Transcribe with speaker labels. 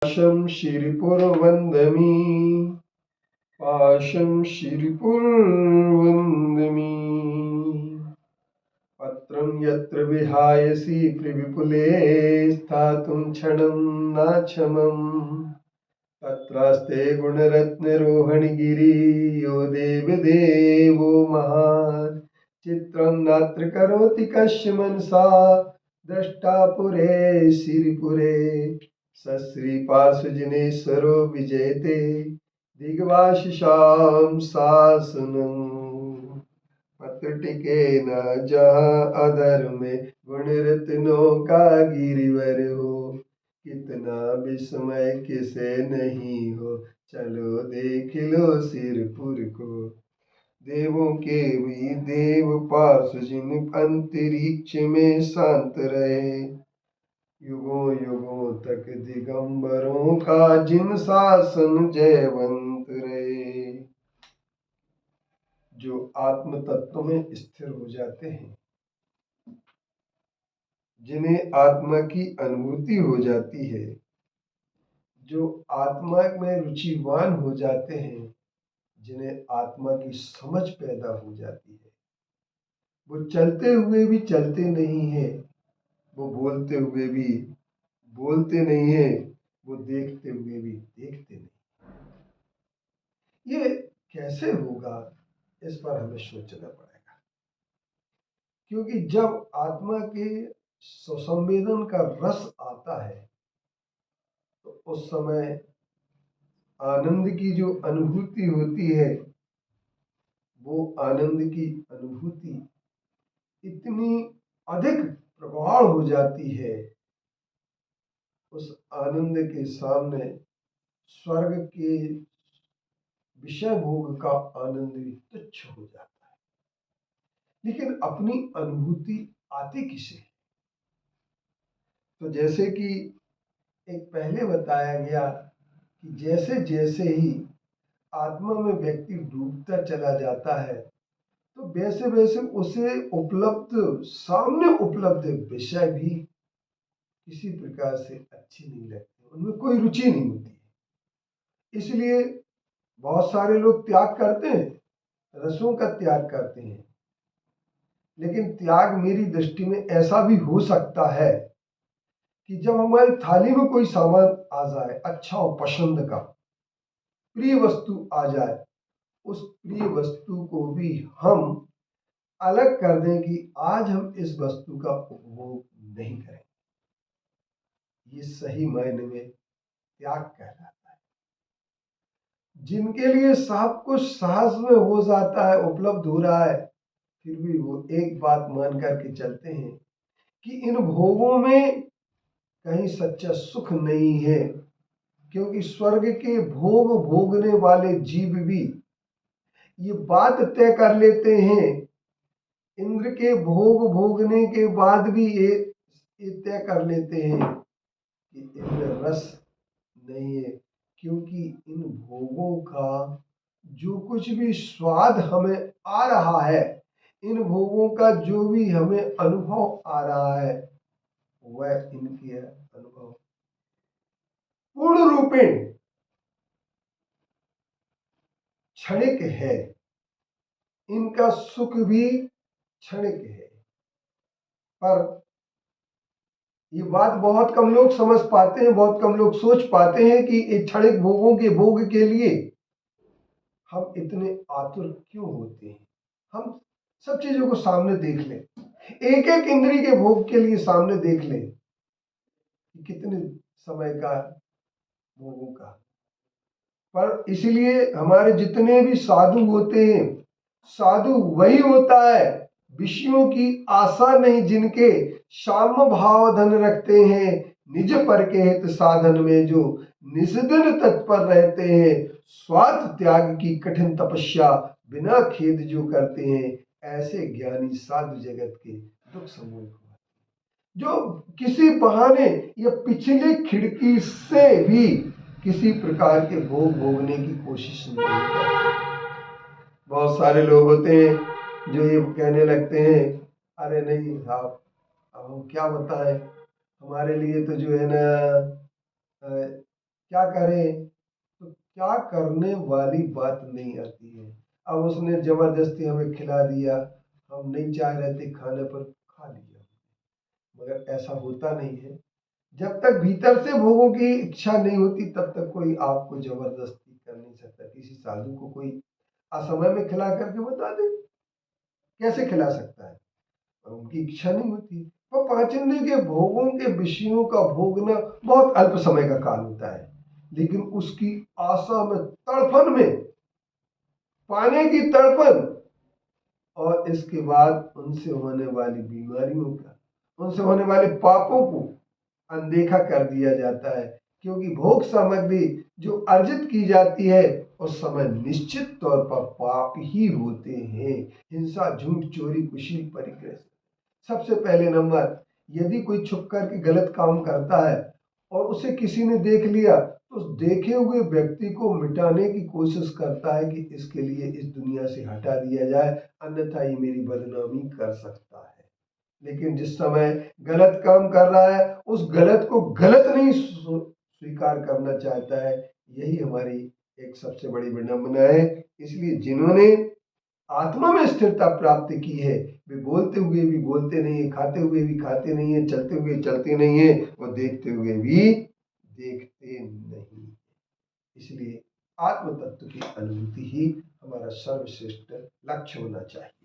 Speaker 1: पाशं शिरिपुरवन्दमि पाशं शिरिपुरवन्दमि पत्रं यत्र विहायसि विपुले स्थातुं क्षणं नाक्षमम् तत्रास्ते गुणरत्नरोहणगिरि यो देवदेवो महान् चित्रं नात्र करोति कस्य मनसा द्रष्टा पुरे सिरिपुरे सश्रीपार्श्वजनेश्वरो विजयते दिग्वाशिषां शासनम् पत्र टिके न जहाँ अधर में गुण रत्नों का गिरिवर हो कितना विस्मय किसे नहीं हो चलो देख लो सिरपुर को देवों के भी देव पास जिन अंतरिक्ष में शांत रहे युगों युगों तक दिगंबरों का जिन शासन जयवंत रहे। जो आत्म तत्व में स्थिर हो जाते हैं, जिन्हें आत्मा की अनुभूति हो जाती है, जो आत्मा में रुचिवान हो जाते हैं, जिन्हें आत्मा की समझ पैदा हो जाती है, वो चलते हुए भी चलते नहीं है, वो बोलते हुए भी बोलते नहीं है, वो देखते हुए भी देखते नहीं। ये कैसे होगा, इस पर हमें सोचना पड़ेगा, क्योंकि जब आत्मा के संवेदन का रस आता है तो उस समय आनंद की जो अनुभूति होती है, वो आनंद की अनुभूति इतनी अधिक प्रगाढ़ हो जाती है, उस आनंद के सामने स्वर्ग के विषय भोग का आनंद भी तुच्छ हो जाता है। लेकिन अपनी अनुभूति आती किसे? तो जैसे कि एक पहले बताया गया कि जैसे जैसे ही आत्मा में व्यक्ति डूबता चला जाता है तो वैसे वैसे उसे सामने उपलब्ध विषय भी किसी प्रकार से अच्छी नहीं लगती, उनमें कोई रुचि नहीं होती। इसलिए बहुत सारे लोग त्याग करते हैं, रसों का त्याग करते हैं, लेकिन त्याग मेरी दृष्टि में ऐसा भी हो सकता है कि जब हमारी थाली में कोई सामान आ जाए अच्छा और पसंद का प्रिय वस्तु आ जाए, उस प्रिय वस्तु को भी हम अलग कर दें कि आज हम इस वस्तु का उपभोग नहीं करें। ये सही मायने में त्याग कहलाता है। जिनके लिए सब कुछ साहस में हो जाता है, उपलब्ध हो रहा है, फिर भी वो एक बात मान करके चलते हैं कि इन भोगों में कहीं सच्चा सुख नहीं है, क्योंकि स्वर्ग के भोग भोगने वाले जीव भी ये बात तय कर लेते हैं, इंद्र के भोग भोगने के बाद भी ये तय कर लेते हैं कि इनमें रस नहीं है, क्योंकि इन भोगों का जो कुछ भी स्वाद हमें आ रहा है, इन भोगों का जो भी हमें अनुभव आ रहा है, वह इनके अनुभव पूर्ण रूपेण क्षणिक है। इनका सुख भी क्षणिक है। पर ये बात बहुत कम लोग समझ पाते हैं, बहुत कम लोग सोच पाते हैं कि इन क्षणिक भोगों के भोग के लिए हम इतने आतुर क्यों होते हैं। हम सब चीजों को सामने देख लें, एक एक इंद्रिय के भोग के लिए सामने देख लें कि कितने समय का भोगों का। पर इसलिए हमारे जितने भी साधु होते हैं, साधु वही होता है विषयों की आशा नहीं, जिनके साम भाव धन रखते हैं, निज पर के हित साधन में जो निष्दिन तत्पर रहते हैं, स्वार्थ त्याग की कठिन तपस्या बिना खेद जो करते हैं, ऐसे ज्ञानी साधु जगत के दुख समूह जो किसी बहाने या पिछली खिड़की से भी किसी प्रकार के भोग भोगने की कोशिश नहीं करते। बहुत सारे लोग होते हैं जो ये कहने लगते हैं, अरे नहीं आप, अब हम क्या बताएं, हमारे लिए तो जो है ना क्या करें, तो क्या करने वाली बात नहीं आती है। अब उसने जबरदस्ती हमें खिला दिया, हम नहीं चाह रहे थे खाने पर, खा लिया, मगर ऐसा होता नहीं है। जब तक भीतर से भोगों की इच्छा नहीं होती तब तक कोई आपको जबरदस्ती कर नहीं सकता। किसी साधु को कोई असमय में खिला करके बता दे, कैसे खिला सकता है, और उनकी इच्छा नहीं होती। तो पांच इंद्रिय के भोगों के विषयों का भोगना बहुत अल्प समय का काल होता है, लेकिन उसकी आशा में, तड़पन में, पाने की तड़पन, और इसके बाद उनसे होने वाली बीमारियों का, उनसे होने वाले पापों को अनदेखा कर दिया जाता है। क्योंकि भोग सामग्री जो अर्जित की जाती है उस समय निश्चित तौर पर पाप ही होते हैं। हिंसा, झूठ, चोरी, कुशील, परिग्रह। सबसे पहले नंबर, यदि कोई छुप करके गलत काम करता है और उसे किसी ने देख लिया तो उस देखे हुए व्यक्ति को मिटाने की कोशिश करता है कि इसके लिए इस दुनिया से हटा दिया जाए, अन्यथा ये मेरी बदनामी कर सकता है। लेकिन जिस समय गलत काम कर रहा है उस गलत को गलत नहीं स्वीकार करना चाहता है। यही हमारी एक सबसे बड़ी विडंबना है। इसलिए जिन्होंने आत्मा में स्थिरता प्राप्त की है वे बोलते हुए भी बोलते नहीं है, खाते हुए भी खाते नहीं है, चलते हुए चलते नहीं है, और देखते हुए भी देखते नहीं। इसलिए आत्म तत्व की अनुभूति ही हमारा सर्वश्रेष्ठ लक्ष्य होना चाहिए।